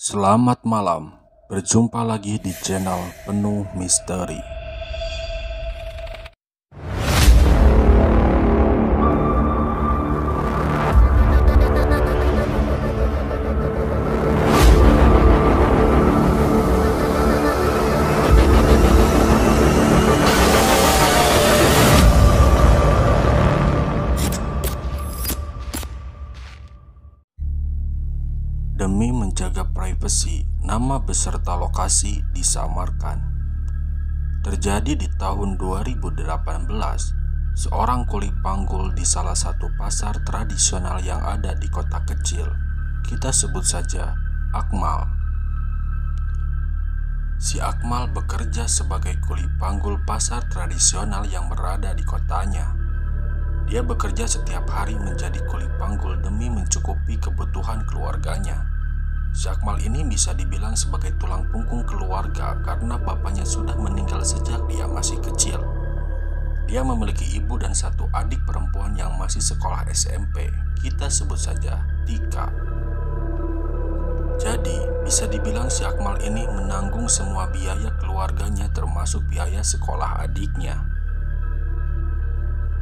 Selamat malam, berjumpa lagi di channel penuh misteri. Demi menjaga privasi, nama beserta lokasi disamarkan. Terjadi di tahun 2018, seorang kuli panggul di salah satu pasar tradisional yang ada di kota kecil. Kita sebut saja Akmal. Si Akmal bekerja sebagai kuli panggul pasar tradisional yang berada di kotanya. Dia bekerja setiap hari menjadi kuli panggul demi mencukupi kebutuhan keluarganya. Si Akmal ini bisa dibilang sebagai tulang punggung keluarga karena bapaknya sudah meninggal sejak dia masih kecil. Dia memiliki ibu dan satu adik perempuan yang masih sekolah SMP. Kita sebut saja Tika. Jadi, bisa dibilang si Akmal ini menanggung semua biaya keluarganya termasuk biaya sekolah adiknya.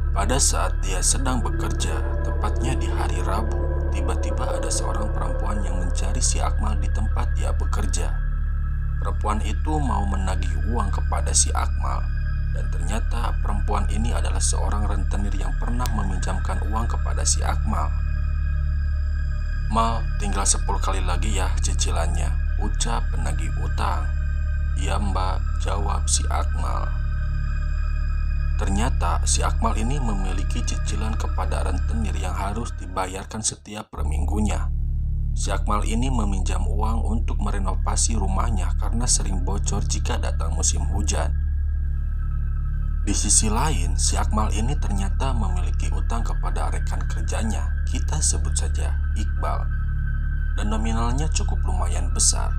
Pada saat dia sedang bekerja, tepatnya di hari Rabu, tiba-tiba ada seorang perempuan yang mencari si Akmal di tempat dia bekerja. Perempuan itu mau menagih uang kepada si Akmal, dan ternyata perempuan ini adalah seorang rentenir yang pernah meminjamkan uang kepada si Akmal. "Mal, tinggal 10 kali lagi ya cicilannya," ucap penagih utang. "Iya mbak," jawab si Akmal. Ternyata si Akmal ini memiliki cicilan kepada rentenir yang harus dibayarkan setiap per minggunya. Si Akmal ini meminjam uang untuk merenovasi rumahnya karena sering bocor jika datang musim hujan. Di sisi lain, si Akmal ini ternyata memiliki utang kepada rekan kerjanya, kita sebut saja Iqbal. Dan nominalnya cukup lumayan besar.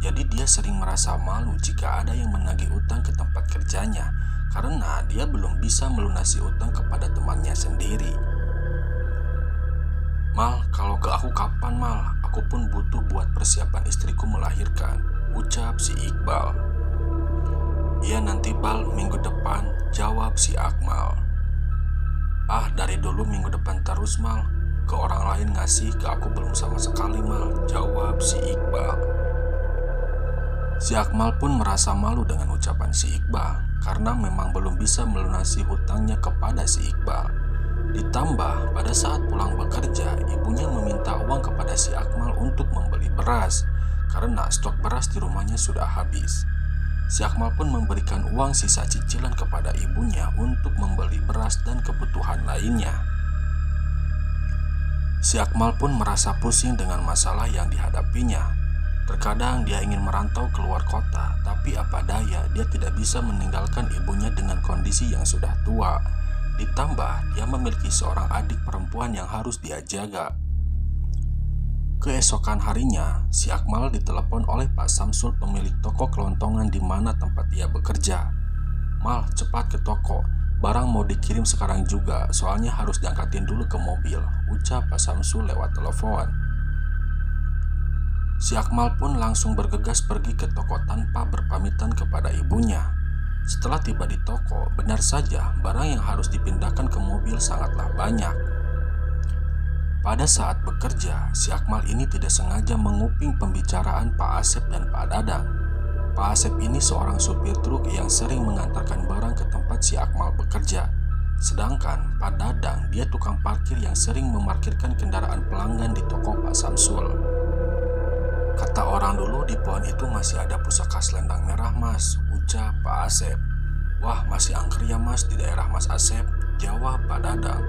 Jadi dia sering merasa malu jika ada yang menagih utang ke tempat kerjanya karena dia belum bisa melunasi utang kepada temannya sendiri. "Mal, kalau ke aku kapan Mal? Aku pun butuh buat persiapan istriku melahirkan," ucap si Iqbal. "Iya nanti Bal, minggu depan," jawab si Akmal. "Ah, dari dulu minggu depan terus Mal. Ke orang lain ngasih, ke aku belum sama sekali Mal," jawab si Iqbal. Si Akmal pun merasa malu dengan ucapan si Iqbal karena memang belum bisa melunasi hutangnya kepada si Iqbal. Ditambah pada saat pulang bekerja, ibunya meminta uang kepada si Akmal untuk membeli beras karena stok beras di rumahnya sudah habis. Si Akmal pun memberikan uang sisa cicilan kepada ibunya untuk membeli beras dan kebutuhan lainnya. Si Akmal pun merasa pusing dengan masalah yang dihadapinya. Terkadang dia ingin merantau keluar kota, tapi apa daya dia tidak bisa meninggalkan ibunya dengan kondisi yang sudah tua. Ditambah dia memiliki seorang adik perempuan yang harus dia jaga. Keesokan harinya, si Akmal ditelepon oleh Pak Samsul, pemilik toko kelontongan di mana tempat dia bekerja. "Mal, cepat ke toko, barang mau dikirim sekarang juga, soalnya harus diangkatin dulu ke mobil," ucap Pak Samsul lewat telepon. Si Akmal pun langsung bergegas pergi ke toko tanpa berpamitan kepada ibunya. Setelah tiba di toko, benar saja barang yang harus dipindahkan ke mobil sangatlah banyak. Pada saat bekerja, si Akmal ini tidak sengaja menguping pembicaraan Pak Asep dan Pak Dadang. Pak Asep ini seorang supir truk yang sering mengantarkan barang ke tempat si Akmal bekerja. Sedangkan Pak Dadang dia tukang parkir yang sering memarkirkan kendaraan pelanggan di toko Pak Samsul. "Kata orang dulu di pohon itu masih ada pusaka selendang merah Mas," ucap Pak Asep. "Wah, masih angker ya Mas di daerah Mas Asep," jawab Pak Dadang.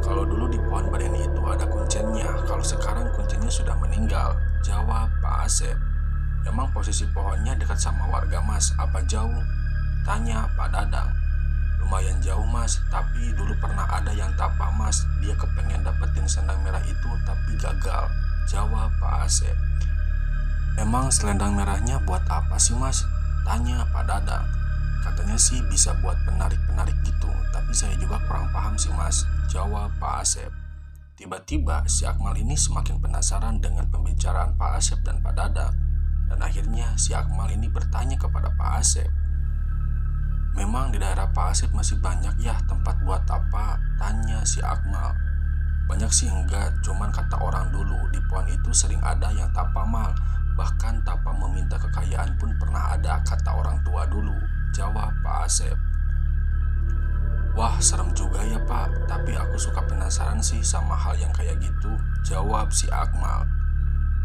"Kalau dulu di pohon beringin itu ada kuncinya, kalau sekarang kuncinya sudah meninggal," jawab Pak Asep. "Emang posisi pohonnya dekat sama warga Mas, apa jauh?" tanya Pak Dadang. "Lumayan jauh Mas, tapi dulu pernah ada yang tapak Mas, dia kepengen dapetin selendang merah itu tapi gagal," jawab Pak Asep. "Emang selendang merahnya buat apa sih Mas?" tanya Pak Dadang. "Katanya sih bisa buat penarik-penarik gitu, tapi saya juga kurang paham sih Mas," jawab Pak Asep. Tiba-tiba si Akmal ini semakin penasaran dengan pembicaraan Pak Asep dan Pak Dadang. si Akmal ini bertanya kepada Pak Asep. "Memang di daerah Pak Asep masih banyak ya tempat buat apa?" tanya si Akmal. "Banyak sih enggak, cuman kata orang dulu di pohon itu sering ada yang tapa mal. Bahkan tapa meminta kekayaan pun pernah ada, kata orang tua dulu," jawab Pak Asep. "Wah, serem juga ya Pak, tapi aku suka penasaran sih sama hal yang kayak gitu," jawab si Akmal.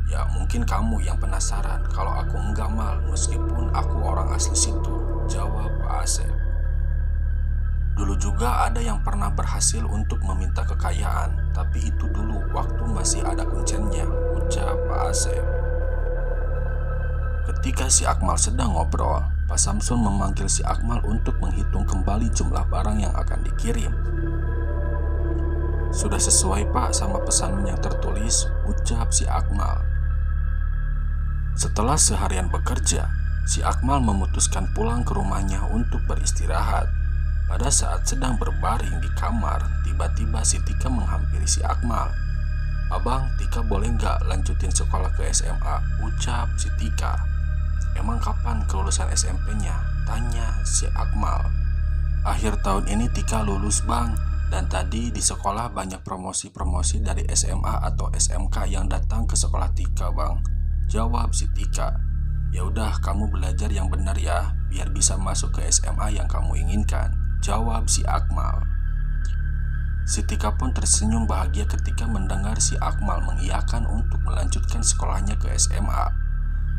"Ya mungkin kamu yang penasaran, kalau aku enggak mal, meskipun aku orang asli situ," jawab Pak Asep. "Dulu juga ada yang pernah berhasil untuk meminta kekayaan, tapi itu dulu waktu masih ada kuncennya," ucap Pak Asep. Ketika si Akmal sedang ngobrol, Pak Samsul memanggil si Akmal untuk menghitung kembali jumlah barang yang akan dikirim. "Sudah sesuai Pak sama pesanan yang tertulis," ucap si Akmal. Setelah seharian bekerja, si Akmal memutuskan pulang ke rumahnya untuk beristirahat. Pada saat sedang berbaring di kamar, tiba-tiba si Tika menghampiri si Akmal. "Abang, Tika boleh nggak lanjutin sekolah ke SMA?" ucap si Tika. "Emang kapan kelulusan SMP-nya?" tanya si Akmal. "Akhir tahun ini Tika lulus bang, dan tadi di sekolah banyak promosi-promosi dari SMA atau SMK yang datang ke sekolah Tika bang," jawab si Tika. "Ya udah, kamu belajar yang benar ya, biar bisa masuk ke SMA yang kamu inginkan," jawab si Akmal. Si Tika pun tersenyum bahagia ketika mendengar si Akmal mengiyakan untuk melanjutkan sekolahnya ke SMA.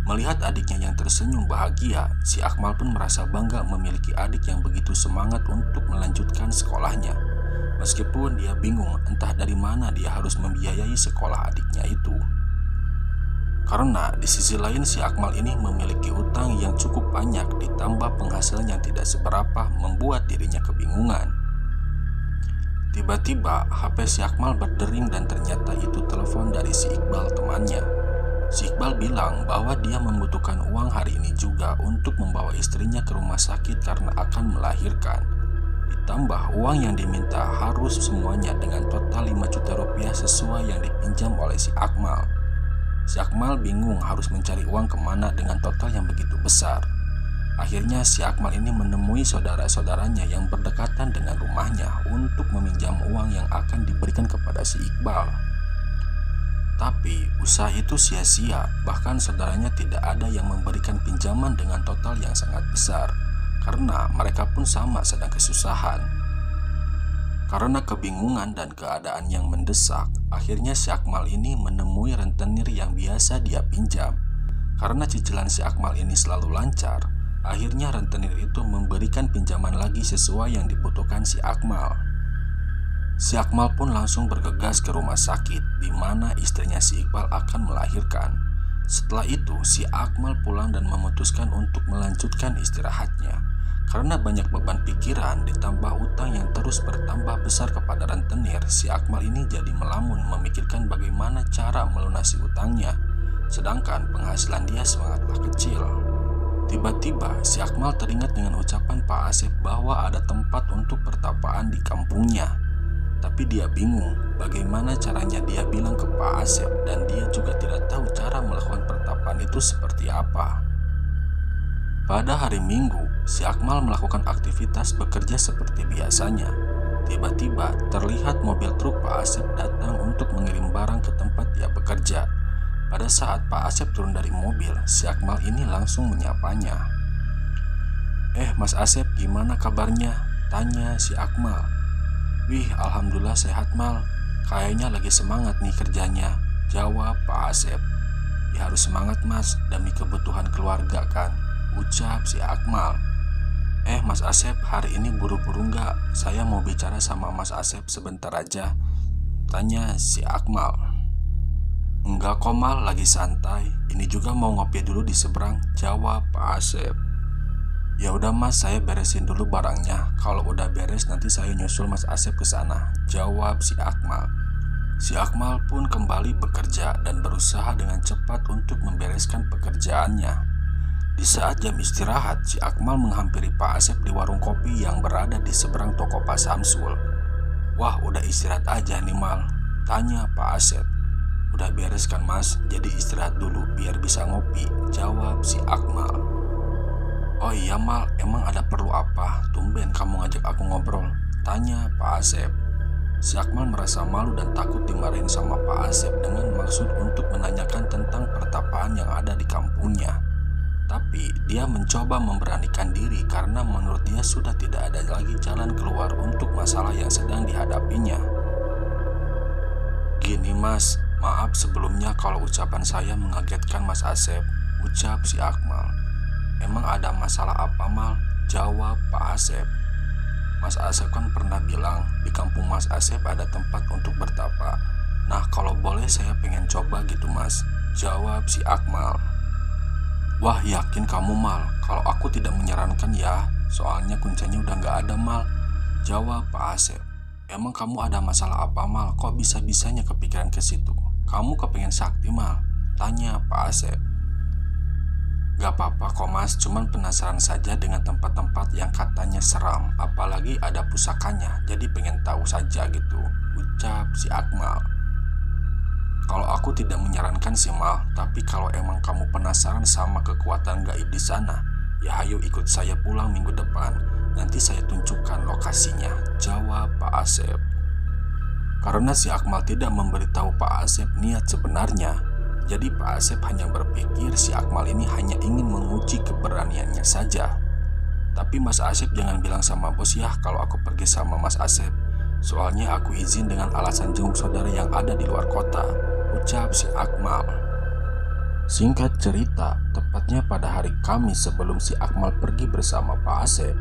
Melihat adiknya yang tersenyum bahagia, si Akmal pun merasa bangga memiliki adik yang begitu semangat untuk melanjutkan sekolahnya. Meskipun dia bingung entah dari mana dia harus membiayai sekolah adiknya itu. Karena di sisi lain si Akmal ini memiliki utang yang cukup banyak, ditambah penghasilan yang tidak seberapa membuat dirinya kebingungan. Tiba-tiba HP si Akmal berdering dan ternyata itu telepon dari si Iqbal temannya. Si Iqbal bilang bahwa dia membutuhkan uang hari ini juga untuk membawa istrinya ke rumah sakit karena akan melahirkan. Ditambah uang yang diminta harus semuanya dengan total 5 juta rupiah sesuai yang dipinjam oleh si Akmal. Si Akmal bingung harus mencari uang kemana dengan total yang begitu besar. Akhirnya si Akmal ini menemui saudara-saudaranya yang berdekatan dengan rumahnya untuk meminjam uang yang akan diberikan kepada si Iqbal. Tapi usaha itu sia-sia, bahkan saudaranya tidak ada yang memberikan pinjaman dengan total yang sangat besar, karena mereka pun sama sedang kesusahan. Karena kebingungan dan keadaan yang mendesak, akhirnya si Akmal ini menemui rentenir yang biasa dia pinjam. Karena cicilan si Akmal ini selalu lancar, akhirnya rentenir itu memberikan pinjaman lagi sesuai yang dibutuhkan si Akmal. Si Akmal pun langsung bergegas ke rumah sakit di mana istrinya si Iqbal akan melahirkan. Setelah itu si Akmal pulang dan memutuskan untuk melanjutkan istirahatnya. Karena banyak beban pikiran ditambah utang yang terus bertambah besar kepada rentenir, si Akmal ini jadi melamun memikirkan bagaimana cara melunasi utangnya. Sedangkan penghasilan dia sangatlah kecil. Tiba-tiba si Akmal teringat dengan ucapan Pak Asep bahwa ada tempat untuk pertapaan di kampungnya. Tapi dia bingung bagaimana caranya dia bilang ke Pak Asep, dan dia juga tidak tahu cara melakukan pertapaan itu seperti apa. Pada hari Minggu, si Akmal melakukan aktivitas bekerja seperti biasanya. Tiba-tiba terlihat mobil truk Pak Asep datang untuk mengirim barang ke tempat dia bekerja. Pada saat Pak Asep turun dari mobil, si Akmal ini langsung menyapanya. Mas Asep, gimana kabarnya?" tanya si Akmal. "Wih, alhamdulillah sehat Mal, kayaknya lagi semangat nih kerjanya," jawab Pak Asep. "Ya harus semangat mas, demi kebutuhan keluarga kan," ucap si Akmal. Mas Asep, hari ini buru-buru nggak? Saya mau bicara sama Mas Asep sebentar aja," tanya si Akmal. "Enggak kok Mal, lagi santai. Ini juga mau ngopi dulu di seberang," jawab Pak Asep. "Ya udah Mas, saya beresin dulu barangnya. Kalau udah beres nanti saya nyusul Mas Asep ke sana," jawab si Akmal. Si Akmal pun kembali bekerja dan berusaha dengan cepat untuk membereskan pekerjaannya. Di saat jam istirahat, si Akmal menghampiri Pak Asep di warung kopi yang berada di seberang toko Pak Samsul. "Wah, udah istirahat aja nih Mal?" tanya Pak Asep. Udah beres kan mas, jadi istirahat dulu biar bisa ngopi, jawab si Akmal. Oh iya Mal, emang ada perlu apa? Tumben kamu ngajak aku ngobrol, tanya Pak Asep. Si Akmal merasa malu dan takut dimarahin sama Pak Asep dengan maksud untuk menanyakan tentang pertapaan yang ada di kampungnya. Tapi dia mencoba memberanikan diri karena menurut dia sudah tidak ada lagi jalan keluar untuk masalah yang sedang dihadapinya. Gini mas, maaf sebelumnya kalau ucapan saya mengagetkan Mas Asep, ucap si Akmal. Emang ada masalah apa Mal? Jawab Pak Asep. Mas Asep kan pernah bilang di kampung Mas Asep ada tempat untuk bertapa. Nah kalau boleh saya pengen coba gitu mas, jawab si Akmal. Wah yakin kamu Mal, kalau aku tidak menyarankan ya, soalnya kuncinya udah gak ada Mal, jawab Pak Asep. Emang kamu ada masalah apa Mal? Kok bisa-bisanya kepikiran ke situ? Kamu kepengen sakti Mal? Tanya Pak Asep. Gak apa-apa kok mas, cuman penasaran saja dengan tempat-tempat yang katanya seram. Apalagi ada pusakanya, jadi pengen tahu saja gitu, ucap si Akmal. Kalau aku tidak menyarankan sih Mal, tapi kalau emang kamu penasaran sama kekuatan gaib di sana, ya ayo ikut saya pulang minggu depan. Nanti saya tunjukkan lokasinya, jawab Pak Asep. Karena si Akmal tidak memberitahu Pak Asep niat sebenarnya, jadi Pak Asep hanya berpikir si Akmal ini hanya ingin menguji keberaniannya saja. Tapi Mas Asep jangan bilang sama bos ya kalau aku pergi sama Mas Asep. Soalnya aku izin dengan alasan jenguk saudara yang ada di luar kota, ucap si Akmal. Singkat cerita, tepatnya pada hari Kamis sebelum si Akmal pergi bersama Pak Asep,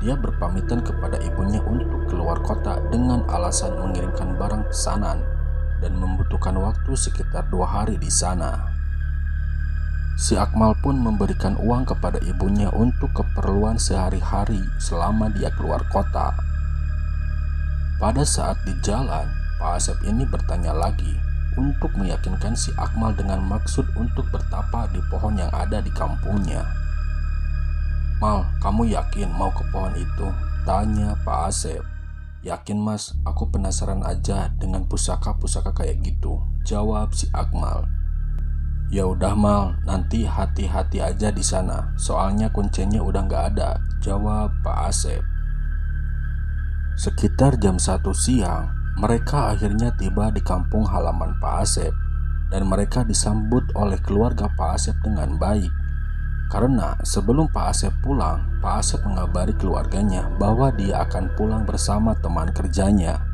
dia berpamitan kepada ibunya untuk keluar kota dengan alasan mengirimkan barang pesanan dan membutuhkan waktu sekitar 2 hari di sana. Si Akmal pun memberikan uang kepada ibunya untuk keperluan sehari-hari selama dia keluar kota. Pada saat di jalan, Pak Asep ini bertanya lagi untuk meyakinkan si Akmal dengan maksud untuk bertapa di pohon yang ada di kampungnya. Mal, kamu yakin mau ke pohon itu? Tanya Pak Asep. Yakin mas, aku penasaran aja dengan pusaka-pusaka kayak gitu, jawab si Akmal. Ya udah Mal, nanti hati-hati aja di sana, soalnya kuncinya udah nggak ada, jawab Pak Asep. Sekitar jam 1 siang, mereka akhirnya tiba di kampung halaman Pak Asep, dan mereka disambut oleh keluarga Pak Asep dengan baik. Karena sebelum Pak Asep pulang, Pak Asep mengabari keluarganya bahwa dia akan pulang bersama teman kerjanya.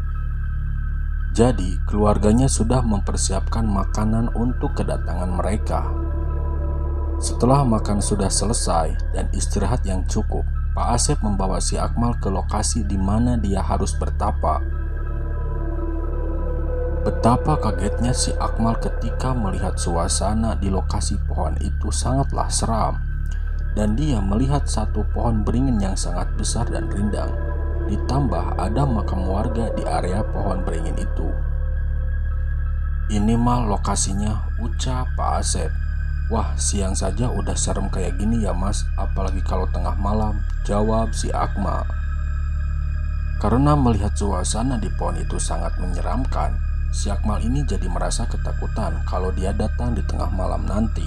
Jadi keluarganya sudah mempersiapkan makanan untuk kedatangan mereka. Setelah makan sudah selesai dan istirahat yang cukup, Pak Asep membawa si Akmal ke lokasi di mana dia harus bertapa. Betapa kagetnya si Akmal ketika melihat suasana di lokasi pohon itu sangatlah seram. Dan dia melihat satu pohon beringin yang sangat besar dan rindang. Ditambah ada makam warga di area pohon beringin itu. Ini mah lokasinya, ucap Pak Asep. Wah siang saja udah serem kayak gini ya mas, apalagi kalau tengah malam, jawab si Akmal. Karena melihat suasana di pohon itu sangat menyeramkan, si Akmal ini jadi merasa ketakutan kalau dia datang di tengah malam nanti.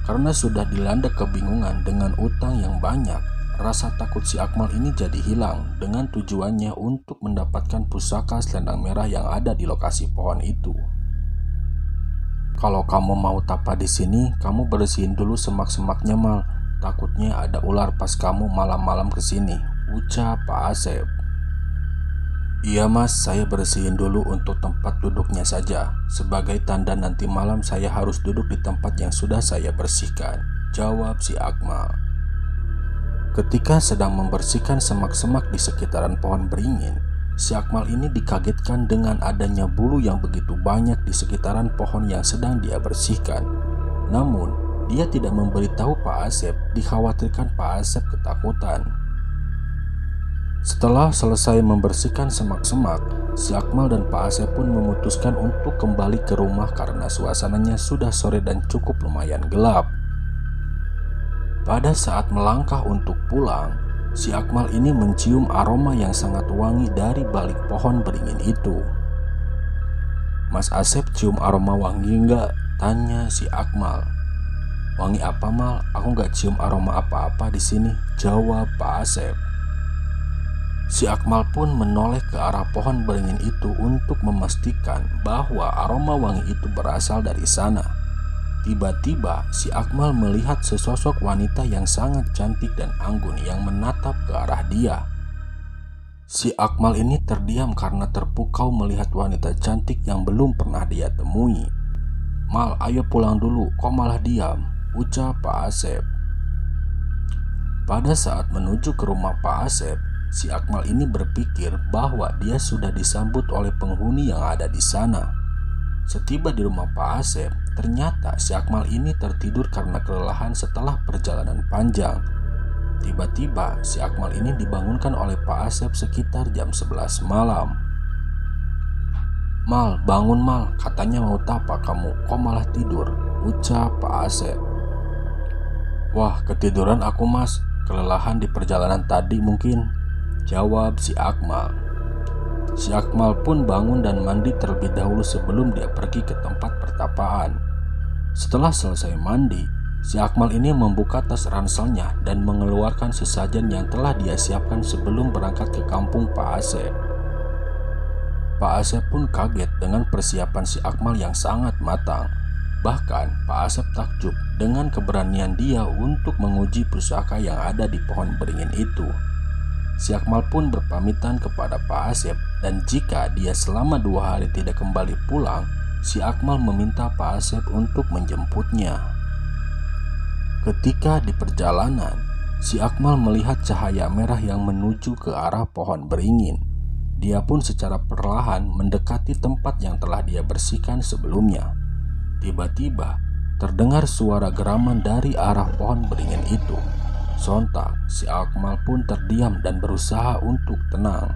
Karena sudah dilanda kebingungan dengan utang yang banyak, rasa takut si Akmal ini jadi hilang dengan tujuannya untuk mendapatkan pusaka selendang merah yang ada di lokasi pohon itu. Kalau kamu mau tapa di sini, kamu bersihin dulu semak-semaknya Mal. Takutnya ada ular pas kamu malam-malam kesini, ucap Pak Asep. Iya mas, saya bersihin dulu untuk tempat duduknya saja. Sebagai tanda nanti malam saya harus duduk di tempat yang sudah saya bersihkan, jawab si Akmal. Ketika sedang membersihkan semak-semak di sekitaran pohon beringin, si Akmal ini dikagetkan dengan adanya bulu yang begitu banyak di sekitaran pohon yang sedang dia bersihkan. Namun, dia tidak memberitahu Pak Asep, dikhawatirkan Pak Asep ketakutan. Setelah selesai membersihkan semak-semak, si Akmal dan Pak Asep pun memutuskan untuk kembali ke rumah karena suasananya sudah sore dan cukup lumayan gelap. Pada saat melangkah untuk pulang, si Akmal ini mencium aroma yang sangat wangi dari balik pohon beringin itu. "Mas Asep cium aroma wangi nggak?" tanya si Akmal. "Wangi apa, Mal? Aku nggak cium aroma apa-apa di sini," jawab Pak Asep. Si Akmal pun menoleh ke arah pohon beringin itu untuk memastikan bahwa aroma wangi itu berasal dari sana. Tiba-tiba si Akmal melihat sesosok wanita yang sangat cantik dan anggun yang menatap ke arah dia. Si Akmal ini terdiam karena terpukau melihat wanita cantik yang belum pernah dia temui. "Mal, ayo pulang dulu, kok malah diam?" ucap Pak Asep. Pada saat menuju ke rumah Pak Asep, si Akmal ini berpikir bahwa dia sudah disambut oleh penghuni yang ada di sana. Setiba di rumah Pak Asep, ternyata si Akmal ini tertidur karena kelelahan setelah perjalanan panjang. Tiba-tiba si Akmal ini dibangunkan oleh Pak Asep sekitar jam 11 malam. "Mal, bangun Mal, katanya mau tapa kamu, kok malah tidur?" ucap Pak Asep. "Wah, ketiduran aku Mas, kelelahan di perjalanan tadi mungkin," jawab si Akmal. Si Akmal pun bangun dan mandi terlebih dahulu sebelum dia pergi ke tempat pertapaan. Setelah selesai mandi, si Akmal ini membuka tas ranselnya dan mengeluarkan sesajen yang telah dia siapkan sebelum berangkat ke kampung Pak Asep. Pak Asep pun kaget dengan persiapan si Akmal yang sangat matang. Bahkan Pak Asep takjub dengan keberanian dia untuk menguji pusaka yang ada di pohon beringin itu. Si Akmal pun berpamitan kepada Pak Asep, dan jika dia selama 2 hari tidak kembali pulang, si Akmal meminta Pak Asep untuk menjemputnya. Ketika di perjalanan, si Akmal melihat cahaya merah yang menuju ke arah pohon beringin. Dia pun secara perlahan mendekati tempat yang telah dia bersihkan sebelumnya. Tiba-tiba terdengar suara geraman dari arah pohon beringin itu. Sontak si Akmal pun terdiam dan berusaha untuk tenang.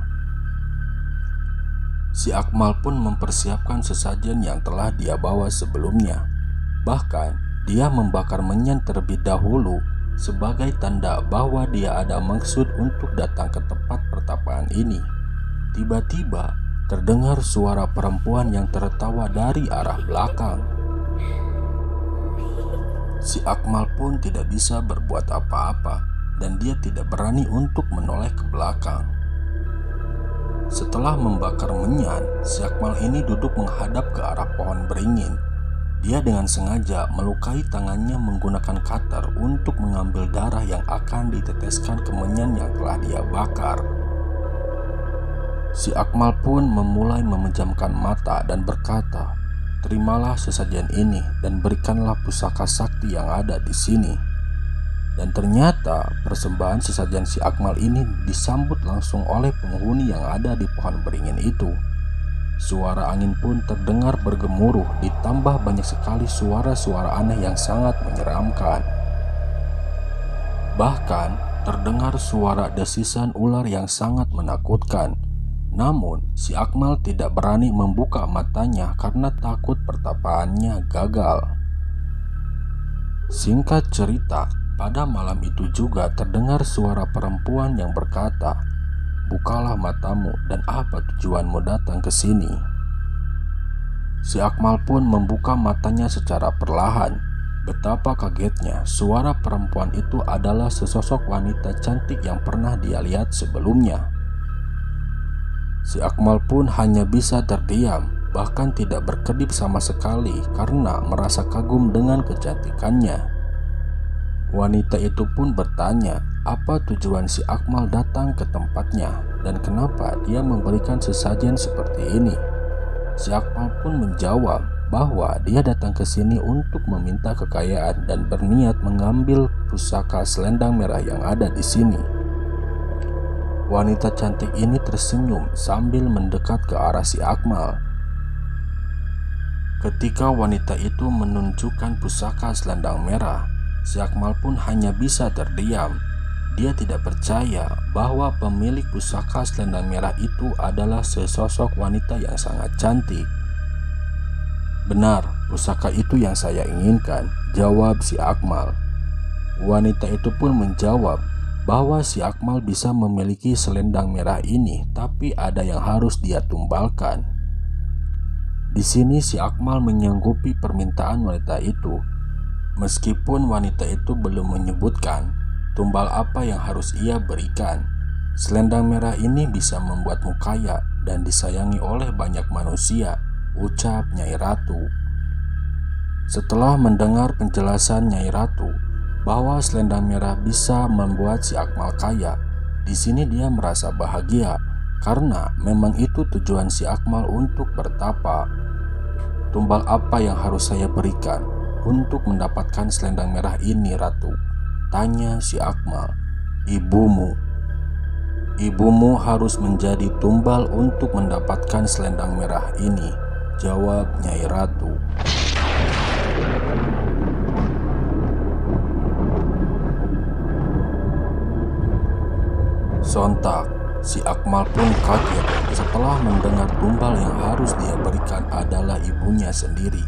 Si Akmal pun mempersiapkan sesajen yang telah dia bawa sebelumnya. Bahkan dia membakar menyan terlebih dahulu sebagai tanda bahwa dia ada maksud untuk datang ke tempat pertapaan ini. Tiba-tiba terdengar suara perempuan yang tertawa dari arah belakang. Si Akmal pun tidak bisa berbuat apa-apa dan dia tidak berani untuk menoleh ke belakang. Setelah membakar menyan, si Akmal ini duduk menghadap ke arah pohon beringin. Dia dengan sengaja melukai tangannya menggunakan cutter untuk mengambil darah yang akan diteteskan ke menyan yang telah dia bakar. Si Akmal pun memulai memejamkan mata dan berkata, "Terimalah sesajen ini dan berikanlah pusaka sakti yang ada di sini." Dan ternyata persembahan sesajen si Akmal ini disambut langsung oleh penghuni yang ada di pohon beringin itu. Suara angin pun terdengar bergemuruh, ditambah banyak sekali suara-suara aneh yang sangat menyeramkan. Bahkan terdengar suara desisan ular yang sangat menakutkan. Namun si Akmal tidak berani membuka matanya karena takut pertapaannya gagal. Singkat cerita, pada malam itu juga terdengar suara perempuan yang berkata, "Bukalah matamu dan apa tujuanmu datang ke sini?" Si Akmal pun membuka matanya secara perlahan. Betapa kagetnya, suara perempuan itu adalah sesosok wanita cantik yang pernah dia lihat sebelumnya. Si Akmal pun hanya bisa terdiam, bahkan tidak berkedip sama sekali karena merasa kagum dengan kecantikannya. Wanita itu pun bertanya apa tujuan si Akmal datang ke tempatnya dan kenapa dia memberikan sesajen seperti ini. Si Akmal pun menjawab bahwa dia datang ke sini untuk meminta kekayaan dan berniat mengambil pusaka selendang merah yang ada di sini. Wanita cantik ini tersenyum sambil mendekat ke arah si Akmal. Ketika wanita itu menunjukkan pusaka selendang merah, si Akmal pun hanya bisa terdiam. Dia tidak percaya bahwa pemilik pusaka selendang merah itu adalah sesosok wanita yang sangat cantik. "Benar, pusaka itu yang saya inginkan," jawab si Akmal. Wanita itu pun menjawab bahwa si Akmal bisa memiliki selendang merah ini, tapi ada yang harus dia tumbalkan. Di sini si Akmal menyanggupi permintaan wanita itu. Meskipun wanita itu belum menyebutkan tumbal apa yang harus ia berikan, selendang merah ini bisa membuatmu kaya dan disayangi oleh banyak manusia, ucap Nyai Ratu. Setelah mendengar penjelasan Nyai Ratu bahwa selendang merah bisa membuat si Akmal kaya, di sini dia merasa bahagia karena memang itu tujuan si Akmal untuk bertapa. Tumbal apa yang harus saya berikan untuk mendapatkan selendang merah ini, Ratu? Tanya si Akmal. Ibumu. Ibumu harus menjadi tumbal untuk mendapatkan selendang merah ini, jawab Nyai Ratu. Sontak, si Akmal pun kaget setelah mendengar tumbal yang harus dia berikan adalah ibunya sendiri.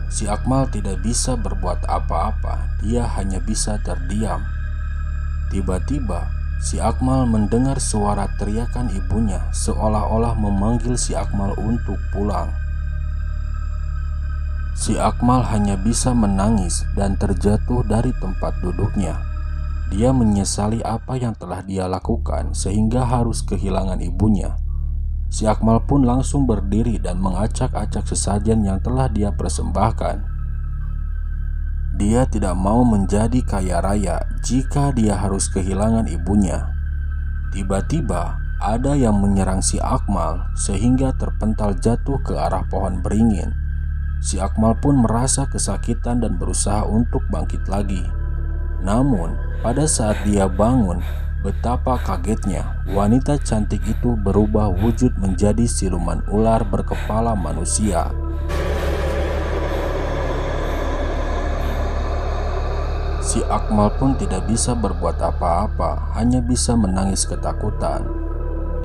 Si Akmal tidak bisa berbuat apa-apa, dia hanya bisa terdiam. Tiba-tiba, si Akmal mendengar suara teriakan ibunya seolah-olah memanggil si Akmal untuk pulang. Si Akmal hanya bisa menangis dan terjatuh dari tempat duduknya. Dia menyesali apa yang telah dia lakukan sehingga harus kehilangan ibunya. Si Akmal pun langsung berdiri dan mengacak-acak sesajen yang telah dia persembahkan. Dia tidak mau menjadi kaya raya jika dia harus kehilangan ibunya. Tiba-tiba ada yang menyerang si Akmal sehingga terpental jatuh ke arah pohon beringin. Si Akmal pun merasa kesakitan dan berusaha untuk bangkit lagi. Namun pada saat dia bangun, betapa kagetnya wanita cantik itu berubah wujud menjadi siluman ular berkepala manusia. Si Akmal pun tidak bisa berbuat apa-apa, hanya bisa menangis ketakutan.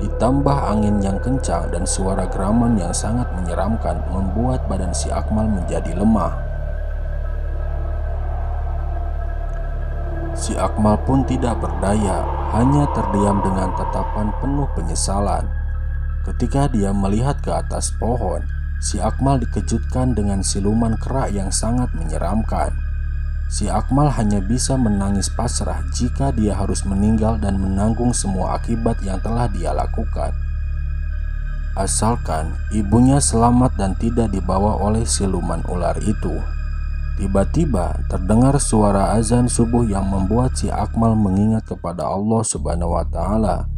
Ditambah angin yang kencang dan suara geraman yang sangat menyeramkan membuat badan si Akmal menjadi lemah. Si Akmal pun tidak berdaya, hanya terdiam dengan tatapan penuh penyesalan. Ketika dia melihat ke atas pohon, si Akmal dikejutkan dengan siluman kera yang sangat menyeramkan. Si Akmal hanya bisa menangis pasrah jika dia harus meninggal dan menanggung semua akibat yang telah dia lakukan. Asalkan ibunya selamat dan tidak dibawa oleh siluman ular itu. Tiba-tiba terdengar suara azan subuh yang membuat si Akmal mengingat kepada Allah Subhanahu wa Ta'ala.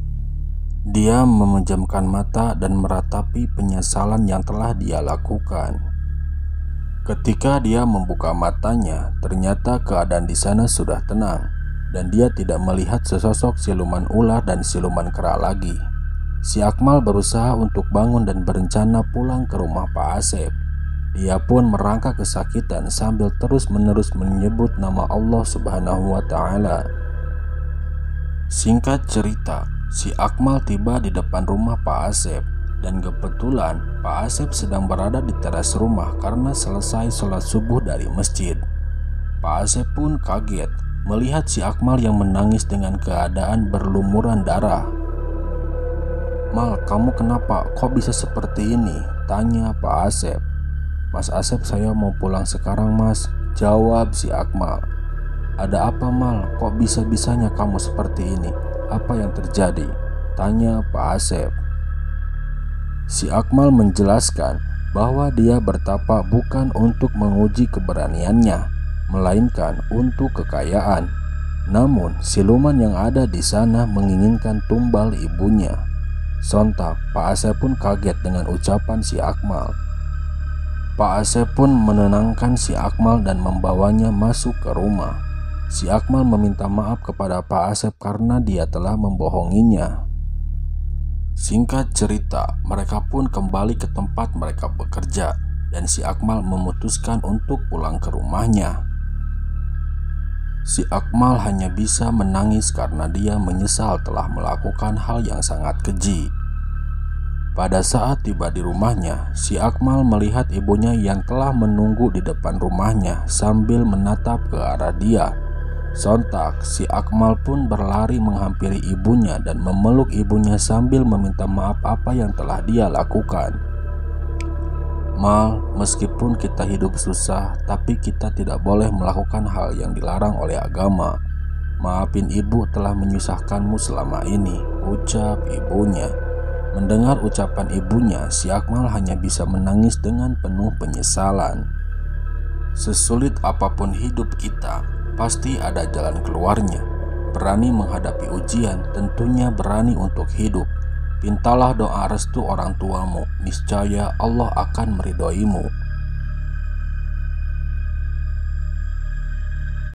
Dia memejamkan mata dan meratapi penyesalan yang telah dia lakukan. Ketika dia membuka matanya, ternyata keadaan di sana sudah tenang dan dia tidak melihat sesosok siluman ular dan siluman kera lagi. Si Akmal berusaha untuk bangun dan berencana pulang ke rumah Pak Asep. Dia pun merangkak kesakitan sambil terus-menerus menyebut nama Allah Subhanahu wa Ta'ala. Singkat cerita, si Akmal tiba di depan rumah Pak Asep dan kebetulan Pak Asep sedang berada di teras rumah karena selesai sholat subuh dari masjid. Pak Asep pun kaget melihat si Akmal yang menangis dengan keadaan berlumuran darah. "Mal, kamu kenapa? Kok bisa seperti ini?" tanya Pak Asep. "Mas Asep, saya mau pulang sekarang mas," jawab si Akmal. "Ada apa Mal? Kok bisa-bisanya kamu seperti ini? Apa yang terjadi?" tanya Pak Asep. Si Akmal menjelaskan bahwa dia bertapa bukan untuk menguji keberaniannya, melainkan untuk kekayaan. Namun siluman yang ada di sana menginginkan tumbal ibunya. Sontak Pak Asep pun kaget dengan ucapan si Akmal. Pak Asep pun menenangkan si Akmal dan membawanya masuk ke rumah. Si Akmal meminta maaf kepada Pak Asep karena dia telah membohonginya. Singkat cerita, mereka pun kembali ke tempat mereka bekerja dan si Akmal memutuskan untuk pulang ke rumahnya. Si Akmal hanya bisa menangis karena dia menyesal telah melakukan hal yang sangat keji. Pada saat tiba di rumahnya, si Akmal melihat ibunya yang telah menunggu di depan rumahnya sambil menatap ke arah dia. Sontak, si Akmal pun berlari menghampiri ibunya dan memeluk ibunya sambil meminta maaf apa yang telah dia lakukan. Mal, meskipun kita hidup susah, tapi kita tidak boleh melakukan hal yang dilarang oleh agama. Maafin ibu telah menyusahkanmu selama ini, ucap ibunya. Mendengar ucapan ibunya, si Akmal hanya bisa menangis dengan penuh penyesalan. Sesulit apapun hidup kita, pasti ada jalan keluarnya. Berani menghadapi ujian, tentunya berani untuk hidup. Mintalah doa restu orang tuamu, niscaya Allah akan meridhoimu.